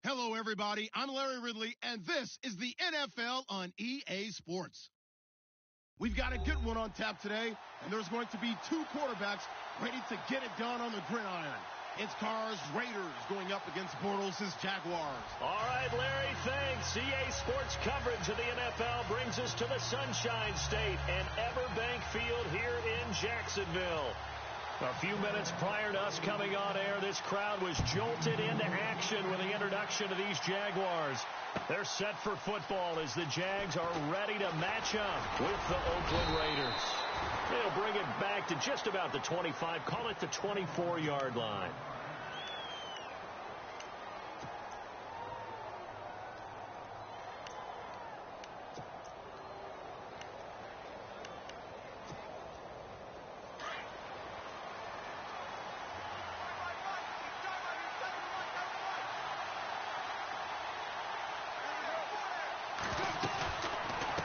Hello, everybody. I'm Larry Ridley, and this is the NFL on EA Sports. We've got a good one on tap today, and there's going to be two quarterbacks ready to get it done on the gridiron. It's Carr's Raiders going up against Bortles' Jaguars. All right, Larry, thanks. EA Sports coverage of the NFL brings us to the Sunshine State and Everbank Field here in Jacksonville. A few minutes prior to us coming on air, this crowd was jolted into action with the introduction of these Jaguars. They're set for football as the Jags are ready to match up with the Oakland Raiders. They'll bring it back to just about the 25, call it the 24-yard line.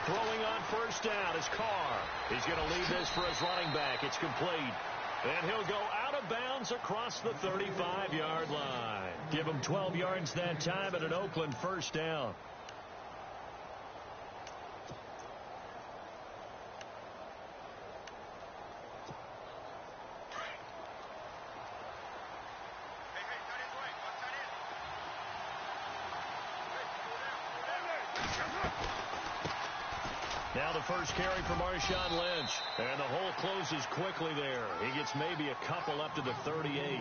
Throwing on first down is Carr. He's going to lead this for his running back. It's complete. And he'll go out of bounds across the 35-yard line. Give him 12 yards that time and an Oakland first down. Now the first carry for Marshawn Lynch. And the hole closes quickly there. He gets maybe a couple up to the 38.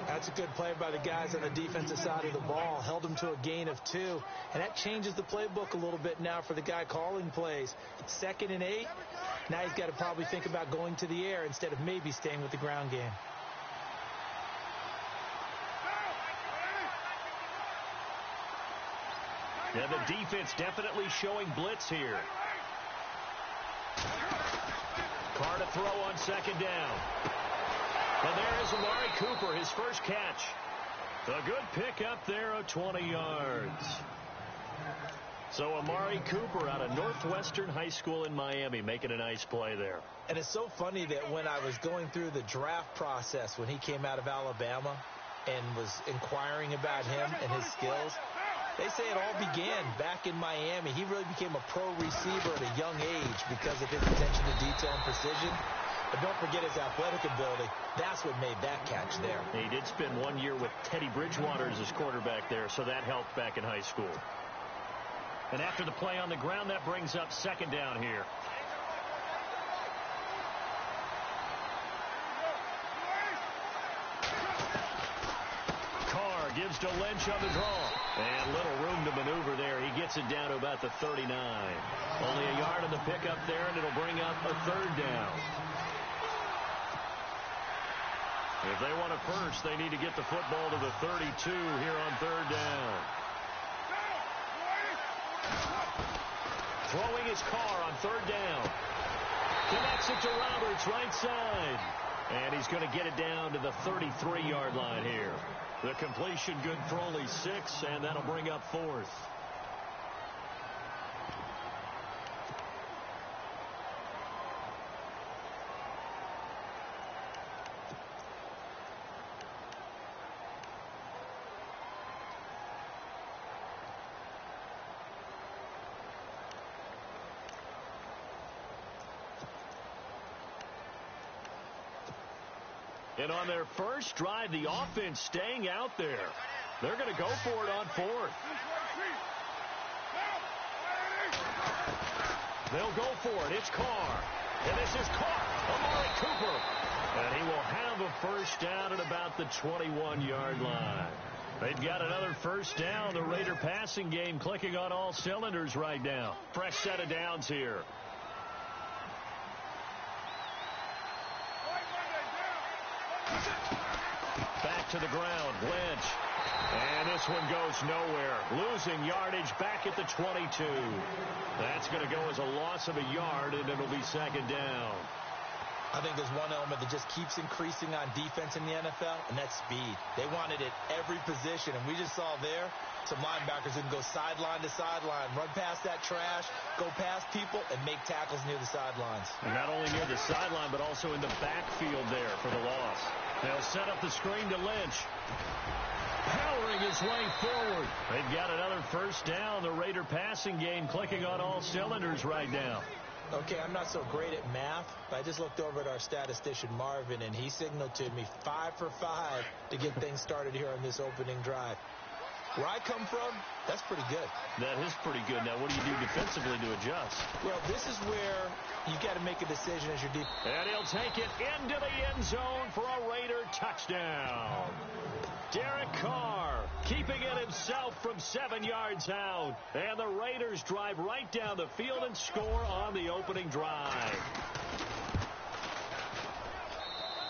That's a good play by the guys on the defensive side of the ball. Held him to a gain of 2. And that changes the playbook a little bit now for the guy calling plays. 2nd and 8. Now he's got to probably think about going to the air instead of maybe staying with the ground game. Yeah, the defense definitely showing blitz here. Carr to throw on second down. And there is Amari Cooper, his first catch. A good pick up there of 20 yards. So Amari Cooper out of Northwestern High School in Miami making a nice play there. And it's so funny that when I was going through the draft process when he came out of Alabama and was inquiring about him and his skills, they say it all began back in Miami. He really became a pro receiver at a young age because of his attention to detail and precision. But don't forget his athletic ability. That's what made that catch there. He did spend 1 year with Teddy Bridgewater as his quarterback there, so that helped back in high school. And after the play on the ground, that brings up second down here. Carr gives to Lynch on the draw. And little room to maneuver there. He gets it down to about the 39. Only a yard on the pickup there, and it'll bring up a third down. If they want a first, they need to get the football to the 32 here on third down. Throwing his Carr on third down. Connects it to Roberts, right side. And he's going to get it down to the 33-yard line here. The completion good for only 6, and that'll bring up fourth. And on their first drive, the offense staying out there. They're going to go for it on fourth. They'll go for it. It's Carr. And this is caught. Amari Cooper. And he will have a first down at about the 21-yard line. They've got another first down. The Raider passing game clicking on all cylinders right now. Fresh set of downs here. Back to the ground, Lynch. And this one goes nowhere. Losing yardage back at the 22. That's going to go as a loss of a yard, and it'll be second down. I think there's one element that just keeps increasing on defense in the NFL, and that's speed. They want it at every position, and we just saw there some linebackers who can go sideline to sideline, run past that trash, go past people, and make tackles near the sidelines. And not only near the sideline, but also in the backfield there for the loss. They'll set up the screen to Lynch. Powering his way forward. They've got another first down. The Raider passing game clicking on all cylinders right now. Okay, I'm not so great at math, but I just looked over at our statistician, Marvin, and he signaled to me 5 for 5 to get things started here on this opening drive. Where I come from, that's pretty good. That is pretty good. Now, what do you do defensively to adjust? Well, this is where you got to make a decision as your deep. And he'll take it into the end zone for a Raider touchdown. Derek Carr keeping it himself from 7 yards out. And the Raiders drive right down the field and score on the opening drive.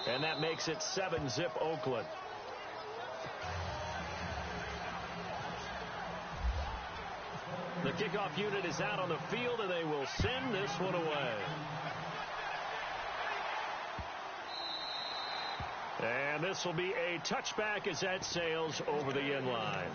And that makes it 7-zip Oakland. The kickoff unit is out on the field, and they will send this one away. And this will be a touchback as that sails over the end line.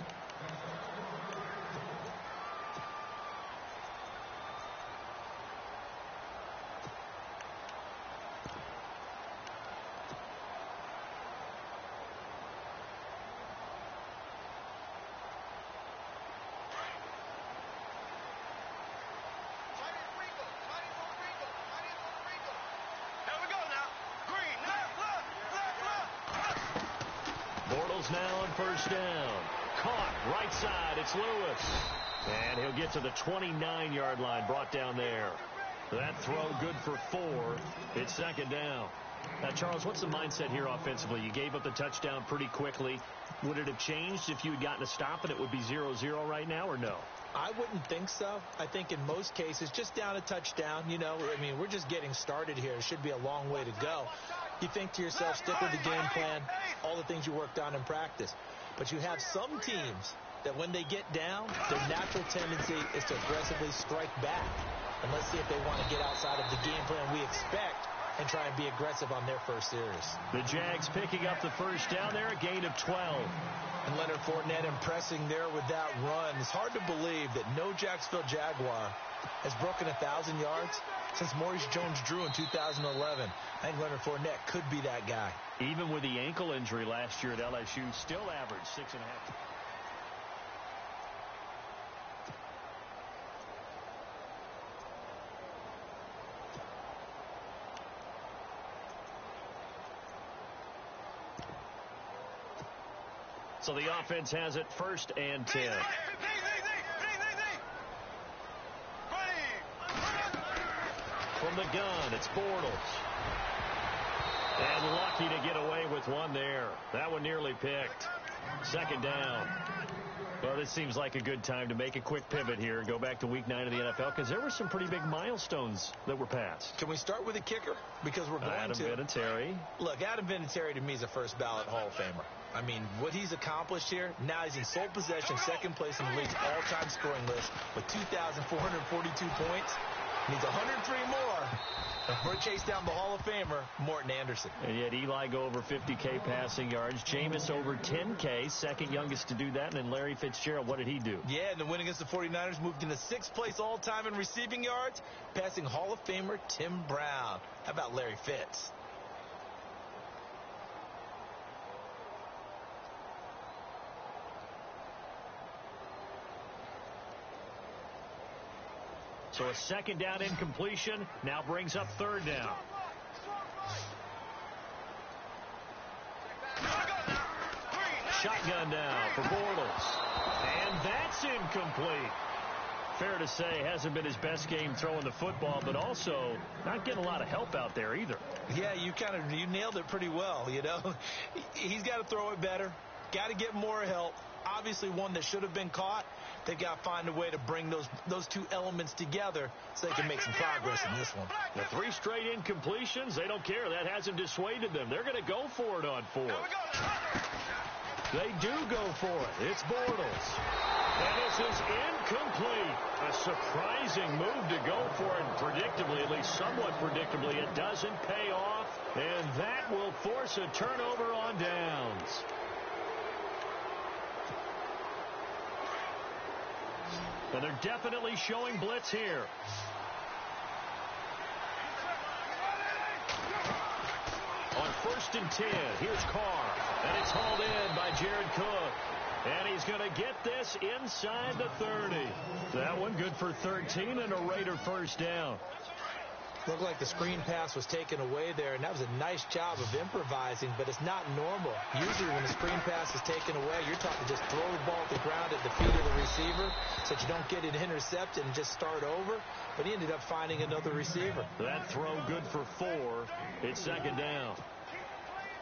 Now on first down. Caught right side. It's Lewis. And he'll get to the 29-yard line, brought down there. That throw good for 4. It's second down. Now, Charles, what's the mindset here offensively? You gave up the touchdown pretty quickly. Would it have changed if you had gotten a stop and it would be 0-0 right now, or no? I wouldn't think so. I think in most cases, just down a touchdown, you know, I mean, we're just getting started here. It should be a long way to go. You think to yourself, stick with the game plan, all the things you worked on in practice. But you have some teams that when they get down, their natural tendency is to aggressively strike back. And let's see if they want to get outside of the game plan we expect and try and be aggressive on their first series. The Jags picking up the first down there, a gain of 12. And Leonard Fournette impressing there with that run. It's hard to believe that no Jacksonville Jaguar has broken 1,000 yards since Maurice Jones-Drew in 2011. I think Leonard Fournette could be that guy. Even with the ankle injury last year at LSU, still averaged 6.5. So the offense has it first and 10. From the gun, it's Bortles. And lucky to get away with one there. That one nearly picked. Second down. Well, this seems like a good time to make a quick pivot here and go back to Week 9 of the NFL because there were some pretty big milestones that were passed. Can we start with a kicker? Because we're going Adam Vinatieri. Look, Adam Vinatieri to me is a first-ballot Hall of Famer. I mean, what he's accomplished here, now he's in sole possession, second place in the league's all-time scoring list with 2,442 points. Needs 103 more. We're chase down the Hall of Famer, Morton Anderson. And yet Eli go over 50K passing yards. Jameis over 10K, second youngest to do that. And then Larry Fitzgerald, what did he do? Yeah, and the win against the 49ers moved into 6th place all-time in receiving yards, passing Hall of Famer Tim Brown. How about Larry Fitz? So a second down incompletion now brings up third down. Shotgun down for Bortles. And that's incomplete. Fair to say, hasn't been his best game throwing the football, but also not getting a lot of help out there either. Yeah, you nailed it pretty well, you know. He's got to throw it better. Got to get more help. Obviously one that should have been caught. They've got to find a way to bring those two elements together so they can make some progress in this one. The 3 straight incompletions, they don't care. That hasn't dissuaded them. They're going to go for it on 4. They do go for it. It's Bortles. And this is incomplete. A surprising move to go for it predictably, at least somewhat predictably. It doesn't pay off, and that will force a turnover on downs. And they're definitely showing blitz here. On 1st and 10, here's Carr. And it's hauled in by Jared Cook. And he's going to get this inside the 30. That one good for 13 and a Raider first down. Looked like the screen pass was taken away there, and that was a nice job of improvising, but it's not normal. Usually when the screen pass is taken away, you're taught to just throw the ball at the ground at the feet of the receiver so that you don't get it intercepted and just start over. But he ended up finding another receiver. That throw good for 4. It's 2nd down.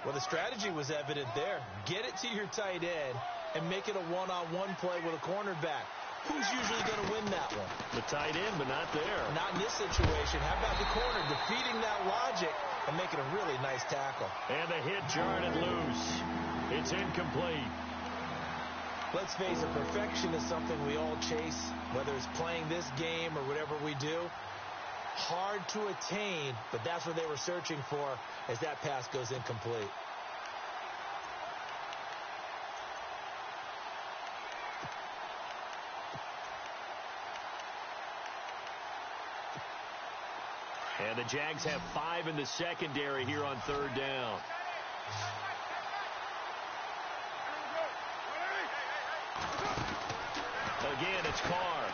Well, the strategy was evident there. Get it to your tight end and make it a one-on-one play with a cornerback. Who's usually going to win that one? The tight end, but not there. Not in this situation. How about the corner defeating that logic and making a really nice tackle? And the hit jarred it loose. It's incomplete. Let's face it, perfection is something we all chase, whether it's playing this game or whatever we do. Hard to attain, but that's what they were searching for as that pass goes incomplete. And the Jags have 5 in the secondary here on 3rd down. Again, it's Carr.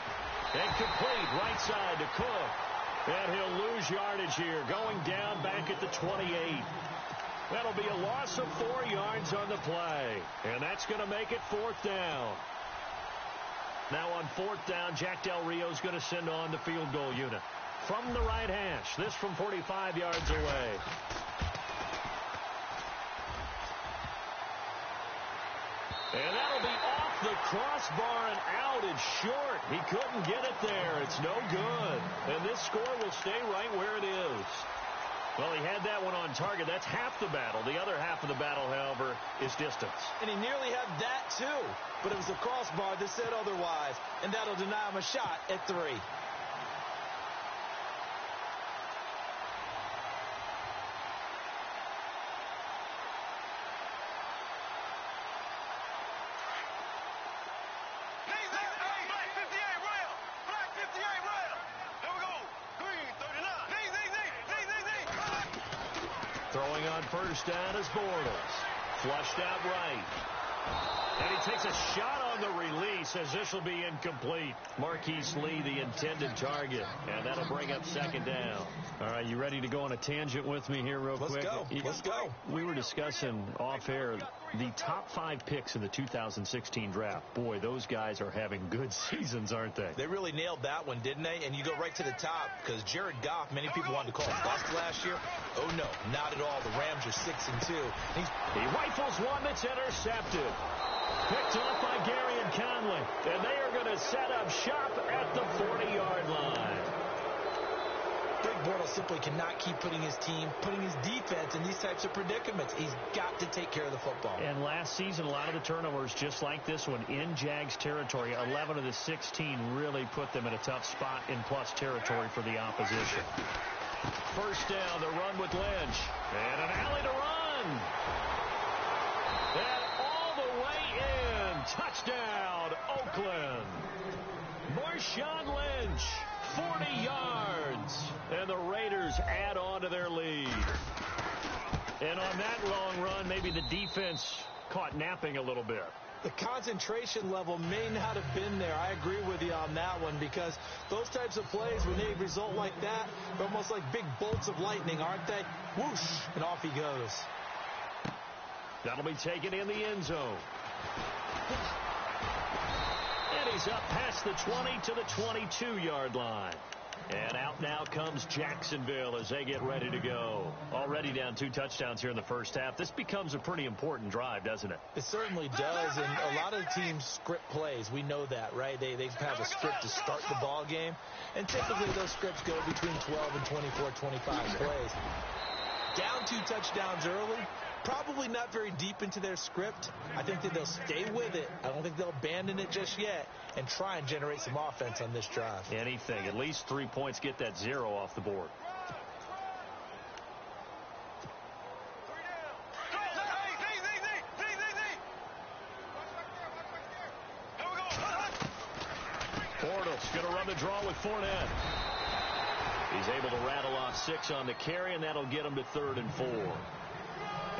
And complete right side to Cook. And he'll lose yardage here, going down back at the 28. That'll be a loss of 4 yards on the play. And that's going to make it 4th down. Now on 4th down, Jack Del Rio's going to send on the field goal unit. From the right hash, this from 45 yards away. And that'll be off the crossbar and out. It's short. He couldn't get it there. It's no good. And this score will stay right where it is. Well, he had that one on target. That's half the battle. The other half of the battle, however, is distance. And he nearly had that, too. But it was a crossbar that said otherwise. And that'll deny him a shot at 3. Throwing on 1st down is Bortles. Flushed out right. And he takes a shot on the release as this will be incomplete. Marquise Lee, the intended target. And that'll bring up 2nd down. All right, you ready to go on a tangent with me here real quick? Let's go. We were discussing off air the top 5 picks in the 2016 draft. Boy, those guys are having good seasons, aren't they? They really nailed that one, didn't they? And you go right to the top because Jared Goff, many people wanted to call him bust last year. Oh, no, not at all. The Rams are 6-2. He rifles one that's intercepted. Picked off by Gary and Conley. And they are going to set up shop at the 40-yard line. Greg Bortles simply cannot keep putting his defense in these types of predicaments. He's got to take care of the football. And last season, a lot of the turnovers, just like this one, in Jags territory, 11 of the 16 really put them in a tough spot in plus territory for the opposition. 1st down, the run with Lynch. And an alley to run. And all the way in. Touchdown, Oakland. Marshawn Lynch, 40 yards. And the Raiders add on to their lead. And on that long run, maybe the defense caught napping a little bit. The concentration level may not have been there. I agree with you on that one because those types of plays, when they result like that, they're almost like big bolts of lightning, aren't they? Whoosh, and off he goes. That'll be taken in the end zone. And he's up past the 20 to the 22-yard line. And out now comes Jacksonville as they get ready to go. Already down 2 touchdowns here in the first half. This becomes a pretty important drive, doesn't it? It certainly does, and a lot of the teams script plays. We know that, right? They have a script to start the ball game, and typically those scripts go between 12 and 24, 25 plays. down 2 touchdowns early, probably not very deep into their script. I think that they'll stay with it. I don't think they'll abandon it just yet and try and generate some offense on this drive. Anything. At least 3 points, get that 0 off the board. Bortles going to run the draw with Fournette. He's able to rattle off 6 on the carry, and that'll get him to 3rd and 4.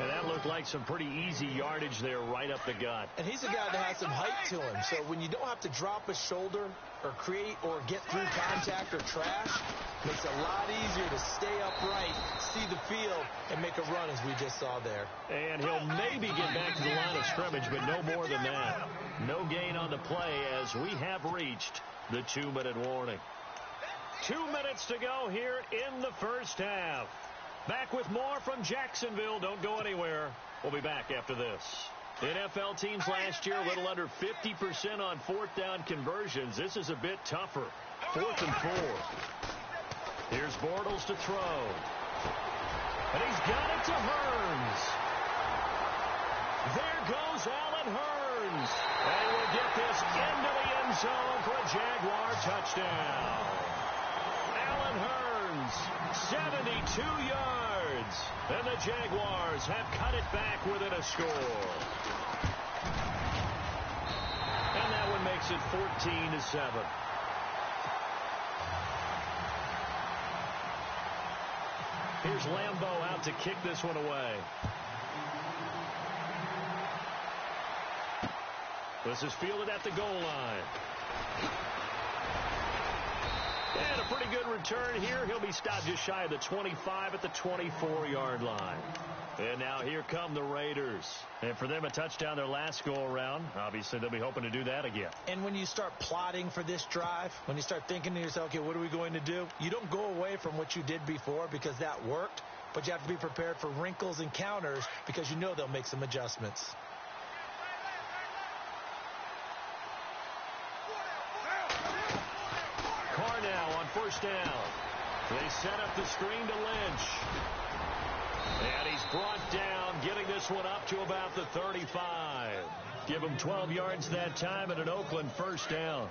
And that looked like some pretty easy yardage there right up the gut. And he's a guy that has some height to him. So when you don't have to drop a shoulder or create or get through contact or trash, makes it a lot easier to stay upright, see the field, and make a run as we just saw there. And he'll maybe get back to the line of scrimmage, but no more than that. No gain on the play as we have reached the 2-minute warning. 2 minutes to go here in the first half. Back with more from Jacksonville. Don't go anywhere. We'll be back after this. NFL teams last year a little under 50% on 4th down conversions. This is a bit tougher. 4th and 4. Here's Bortles to throw. And he's got it to Hurns. There goes Allen Hurns. And he will get this into the end zone for a Jaguar touchdown. Allen Hurns, 72 yards. And the Jaguars have cut it back within a score. And that one makes it 14-7. Here's Lambeau out to kick this one away. This is fielded at the goal line. And a pretty good return here. He'll be stopped just shy of the 25 at the 24-yard line. And now here come the Raiders. And for them, a touchdown their last go-around. Obviously, they'll be hoping to do that again. And when you start plotting for this drive, when you start thinking to yourself, okay, what are we going to do? You don't go away from what you did before because that worked. But you have to be prepared for wrinkles and counters because you know they'll make some adjustments. Carr now on 1st down. They set up the screen to Lynch. And he's brought down, getting this one up to about the 35. Give him 12 yards that time and an Oakland 1st down.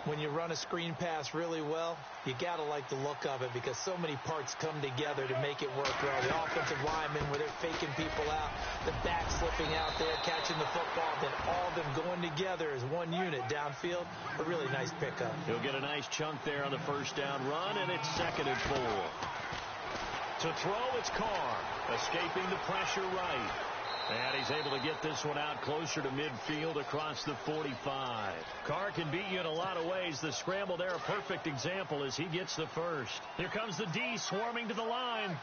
When you run a screen pass really well, you got to like the look of it because so many parts come together to make it work well. The offensive linemen where they're faking people out, the back slipping out there, catching the football, then all of them going together as one unit downfield. A really nice pickup. He'll get a nice chunk there on the 1st down run, and it's 2nd and 4. To throw, it's Carr, escaping the pressure right. And he's able to get this one out closer to midfield across the 45. Carr can beat you in a lot of ways. The scramble there, a perfect example as he gets the 1st. Here comes the D swarming to the line.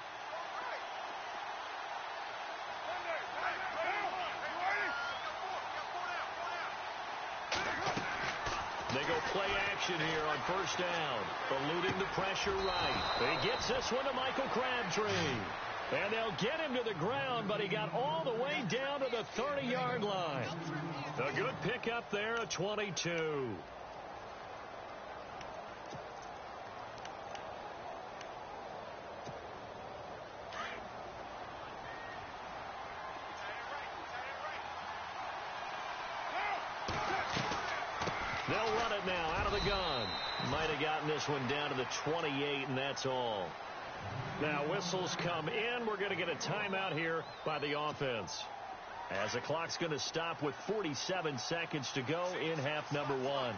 They go play action here on 1st down. Eluding the pressure right. He gets this one to Michael Crabtree. And they'll get him to the ground, but he got all the way down to the 30-yard line. A good pickup there, a 22. They'll run it now out of the gun. Might have gotten this one down to the 28, and that's all. Now whistles come in. We're going to get a timeout here by the offense. As the clock's going to stop with 47 seconds to go in half number 1.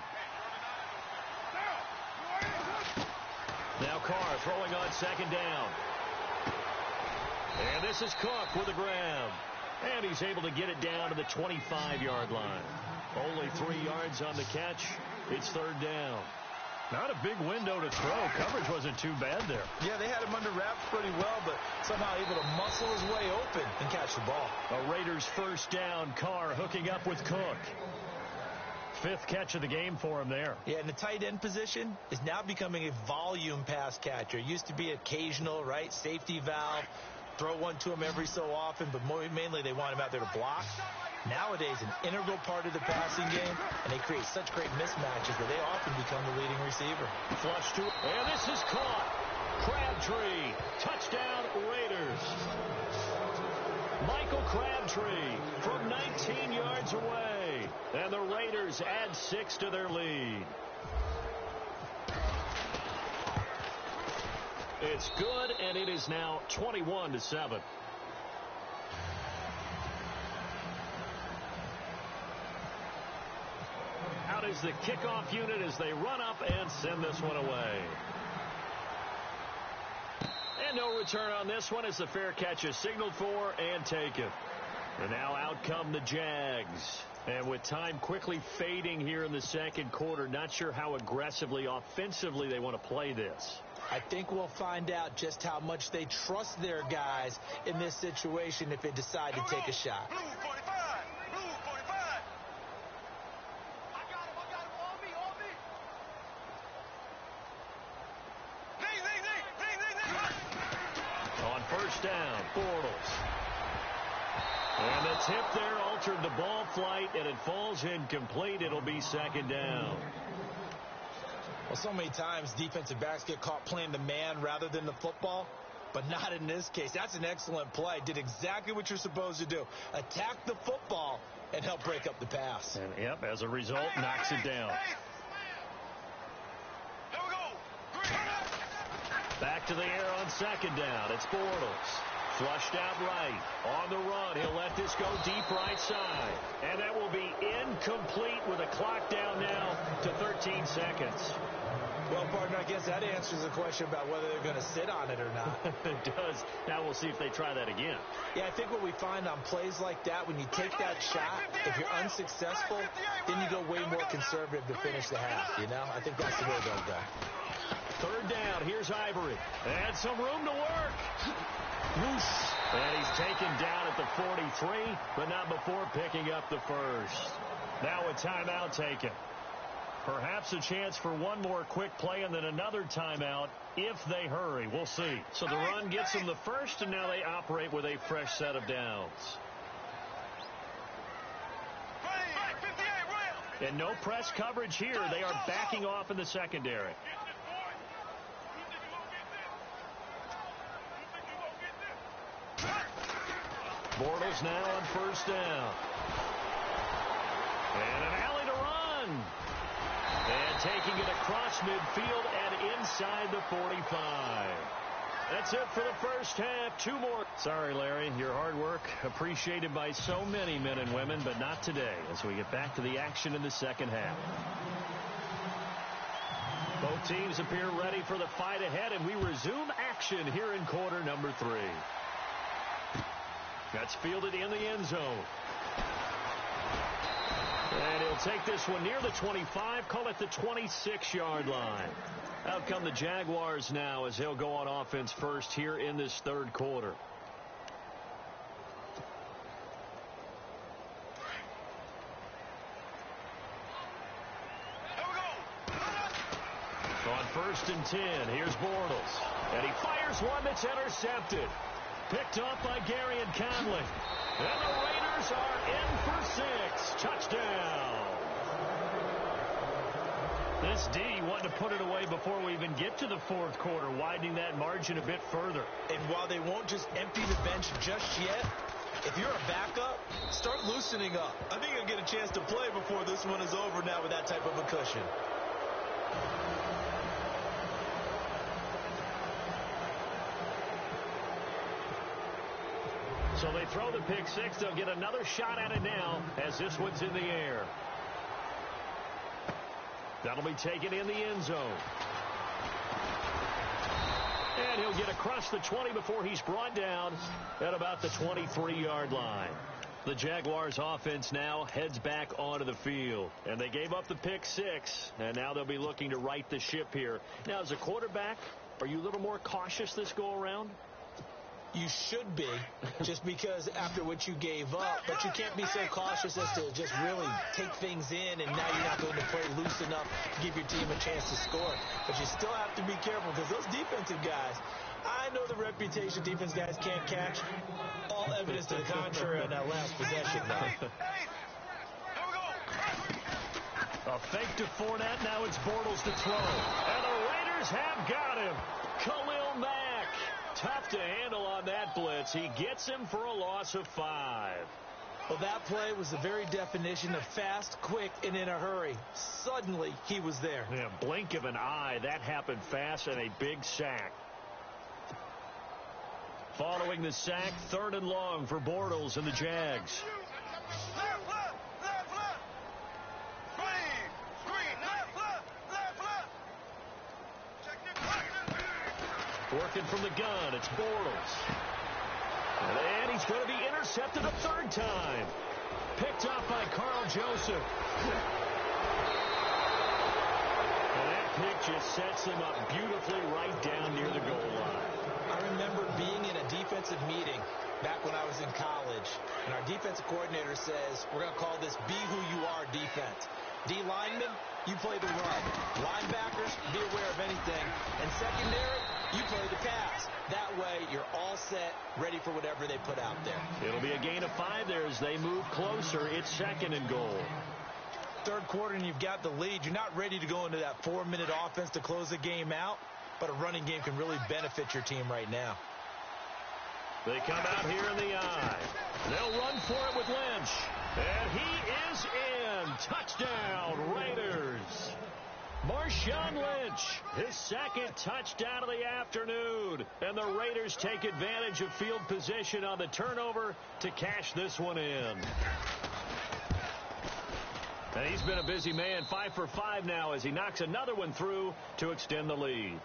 Now Carr throwing on 2nd down. And this is Cook with a grab. And he's able to get it down to the 25-yard line. Only 3 yards on the catch. It's 3rd down. Not a big window to throw. Coverage wasn't too bad there. Yeah, they had him under wraps pretty well, but somehow able to muscle his way open and catch the ball. A Raiders 1st down. Carr hooking up with Cook. 5th catch of the game for him there. Yeah, and the tight end position is now becoming a volume pass catcher. It used to be occasional, right? Safety valve. Throw one to him every so often, but mainly they want him out there to block. Nowadays, an integral part of the passing game, and they create such great mismatches that they often become the leading receiver. Flush to, and this is caught. Crabtree, touchdown Raiders. Michael Crabtree from 19 yards away. And the Raiders add 6 to their lead. It's good, and it is now 21-7. Out is the kickoff unit as they run up and send this one away. And no return on this one as the fair catch is signaled for and taken. And now out come the Jags. And with time quickly fading here in the second quarter, not sure how aggressively, offensively they want to play this. I think we'll find out just how much they trust their guys in this situation if they decide to take a shot. Blue 45. Blue 45. I got him. On me. Ding. On first down, Bortles. And the tip there altered the ball flight, and it falls incomplete. It'll be second down. Well, so many times defensive backs get caught playing the man rather than the football, but not in this case. That's an excellent play. Did exactly what you're supposed to do. Attack the football and help break up the pass. And, yep, as a result, knocks it down. Here we go. Back to the air on second down. It's Bortles. Flushed out right. On the run, he'll let this go deep right side. And that will be incomplete with a clock down now to 13 seconds. Well, partner, I guess that answers the question about whether they're going to sit on it or not. It does. Now we'll see if they try that again. Yeah, I think what we find on plays like that, when you take that shot, if you're unsuccessful, then you go way more conservative to finish the half, you know? I think that's the way they'll go. Third down, here's Ivory. And some room to work. Loose. And he's taken down at the 43, but not before picking up the first. Now a timeout taken. Perhaps a chance for one more quick play and then another timeout if they hurry. We'll see. So the run gets them the first, and now they operate with a fresh set of downs. And no press coverage here. They are backing off in the secondary. Bortles now on first down. And an alley to run. And taking it across midfield and inside the 45. That's it for the first half. 2 more. Sorry, Larry, your hard work appreciated by so many men and women, but not today as we get back to the action in the second half. Both teams appear ready for the fight ahead, and we resume action here in quarter number 3. That's fielded in the end zone. And he'll take this one near the 25, call it the 26-yard line. Out come the Jaguars now as they'll go on offense first here in this third quarter. On first and 10, here's Bortles. And he fires one that's intercepted. Picked off by Gary and Conley. And the Raiders are in for 6. Touchdown. This D wanted to put it away before we even get to the fourth quarter, widening that margin a bit further. And while they won't just empty the bench just yet, if you're a backup, start loosening up. I think you'll get a chance to play before this one is over now with that type of a cushion. So they throw the pick six. They'll get another shot at it now as this one's in the air. That'll be taken in the end zone. And he'll get across the 20 before he's brought down at about the 23-yard line. The Jaguars offense now heads back onto the field. And they gave up the pick six, and now they'll be looking to right the ship here. Now, as a quarterback, are you a little more cautious this go-around? You should be, just because after what you gave up, but you can't be so cautious as to just really take things in, and now you're not going to play loose enough to give your team a chance to score. But you still have to be careful because those defensive guys, I know the reputation defense guys can't catch. All evidence to the contrary on that last possession, though. A fake to Fournette. Now it's Bortles to throw. And the Raiders Raiders have got him. Khalil Mack. Tough to handle on that blitz. He gets him for a loss of 5. Well, that play was the very definition of fast, quick, and in a hurry. Suddenly, he was there. Yeah, blink of an eye. That happened fast and a big sack. Following the sack, 3rd and long for Bortles and the Jags. Working from the gun, it's Bortles. And he's going to be intercepted a 3rd time. Picked up by Carl Joseph. And that pick just sets him up beautifully right down near the goal line. I remember being in a defensive meeting back when I was in college, and our defensive coordinator says, we're going to call this be who you are defense. D linemen, you play the run. Linebackers, be aware of anything. And secondary, you play the pass. That way, you're all set, ready for whatever they put out there. It'll be a gain of 5 there as they move closer. It's 2nd and goal. 3rd quarter, and you've got the lead. You're not ready to go into that 4-minute offense to close the game out, but a running game can really benefit your team right now. They come out here in the eye. They'll run for it with Lynch. And he is in. Touchdown, Raiders. Marshawn Lynch, his 2nd touchdown of the afternoon. And the Raiders take advantage of field position on the turnover to cash this one in. And he's been a busy man, 5 for 5 now as he knocks another one through to extend the lead.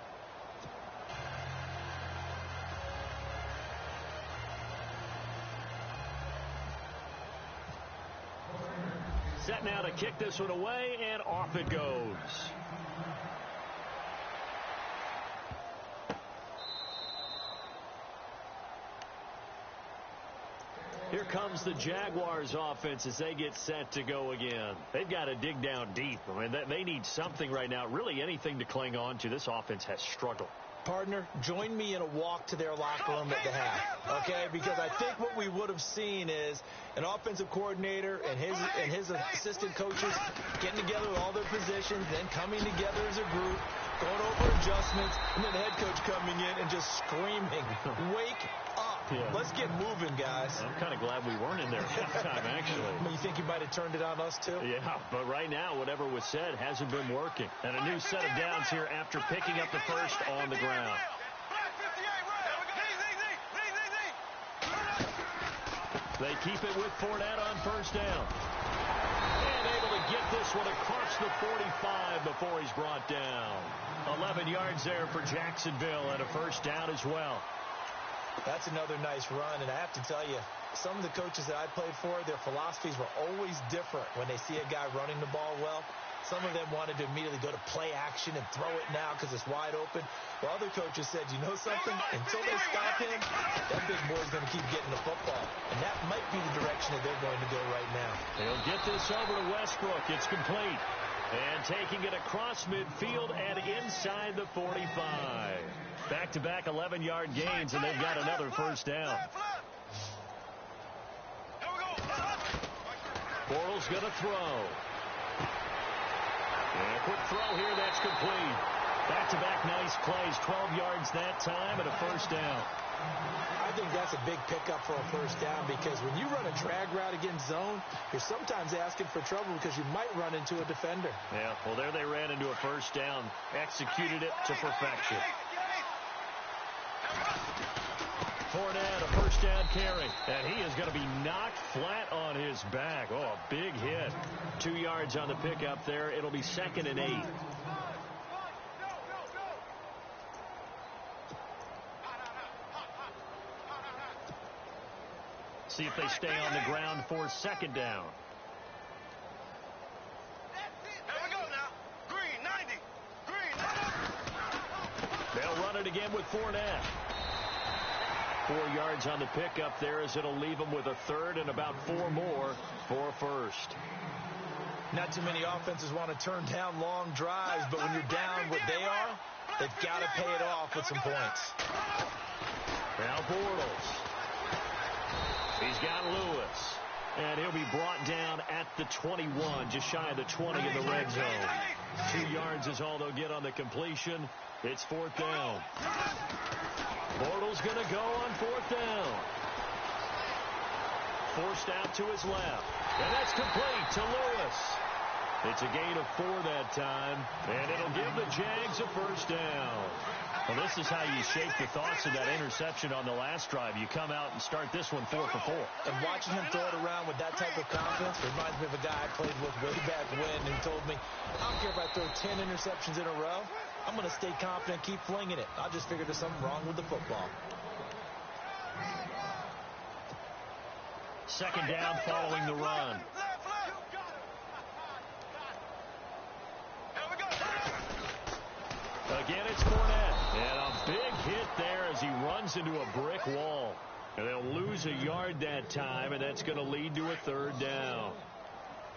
Set now to kick this one away, and off it goes. Here comes the Jaguars offense as they get set to go again. They've got to dig down deep. I mean, they need something right now, really anything to cling on to. This offense has struggled. Partner, join me in a walk to their locker room at the half, okay? Because I think what we would have seen is an offensive coordinator and his assistant coaches getting together with all their positions, then coming together as a group, going over adjustments, and then the head coach coming in and just screaming, wake up. Yeah. Let's get moving, guys. I'm kind of glad we weren't in there at halftime, actually. You think you might have turned it on us, too? Yeah, but right now, whatever was said hasn't been working. And a new set of downs here after picking up the first on the ground. They keep it with Fournette on 1st down. And able to get this one across the 45 before he's brought down. 11 yards there for Jacksonville and a 1st down as well. That's another nice run, and I have to tell you, some of the coaches that I played for, their philosophies were always different when they see a guy running the ball well. Some of them wanted to immediately go to play action and throw it now because it's wide open. While other coaches said, you know something? Until they stop him, that big boy's going to keep getting the football. And that might be the direction that they're going to go right now. They'll get this over to Westbrook. It's complete. And taking it across midfield and inside the 45. Back-to-back 11-yard gains, and they've got another 1st down. Bortles going to throw. And a quick throw here, that's complete. Back-to-back nice plays, 12 yards that time, and a 1st down. I think that's a big pickup for a 1st down because when you run a drag route against zone, you're sometimes asking for trouble because you might run into a defender. Yeah, well, there they ran into a 1st down, executed it to perfection. Fournette, a 1st down carry, and he is going to be knocked flat on his back. Oh, a big hit. 2 yards on the pickup there. It'll be 2nd and 8. See if they stay on the ground for 2nd down. They'll run it again with Fournette. 4 yards on the pickup there as it'll leave them with a 3rd and about 4 more for a 1st. Not too many offenses want to turn down long drives, but when you're down what they are, they've got to pay it off with some points. Now Bortles. He's got Lewis. And he'll be brought down at the 21, just shy of the 20 in the red zone. 2 yards is all they'll get on the completion. It's 4th down. Bortles going to go on 4th down. Forced out to his left. And that's complete to Lewis. It's a gain of 4 that time, and it'll give the Jags a 1st down. Well, this is how you shape the thoughts of that interception on the last drive. You come out and start this one 4 for 4. And watching him throw it around with that type of confidence reminds me of a guy I played with way back when who told me, I don't care if I throw 10 interceptions in a row. I'm going to stay confident, keep flinging it. I just figured there's something wrong with the football. 2nd down following the run. Again, it's Fournette. And a big hit there as he runs into a brick wall. And they'll lose a yard that time, and that's going to lead to a 3rd down.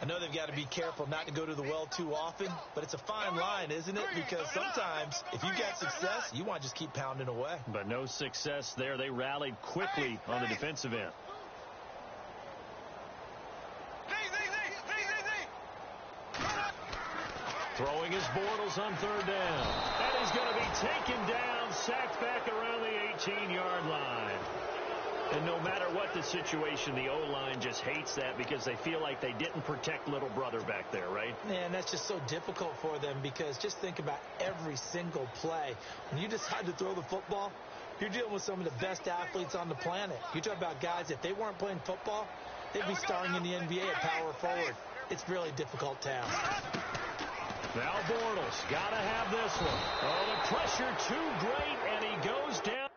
I know they've got to be careful not to go to the well too often, but it's a fine line, isn't it? Because sometimes, if you've got success, you want to just keep pounding away. But no success there. They rallied quickly on the defensive end. Throwing his Bortles on 3rd down. And he's going to be taken down, sacked back around the 18-yard line. And no matter what the situation, the O-line just hates that because they feel like they didn't protect little brother back there, right? Man, that's just so difficult for them because just think about every single play. When you decide to throw the football, you're dealing with some of the best athletes on the planet. You talk about guys, if they weren't playing football, they'd be starring in the NBA at power forward. It's really a difficult task. Now Bortles got to have this one. Oh, the pressure too great, and he goes down.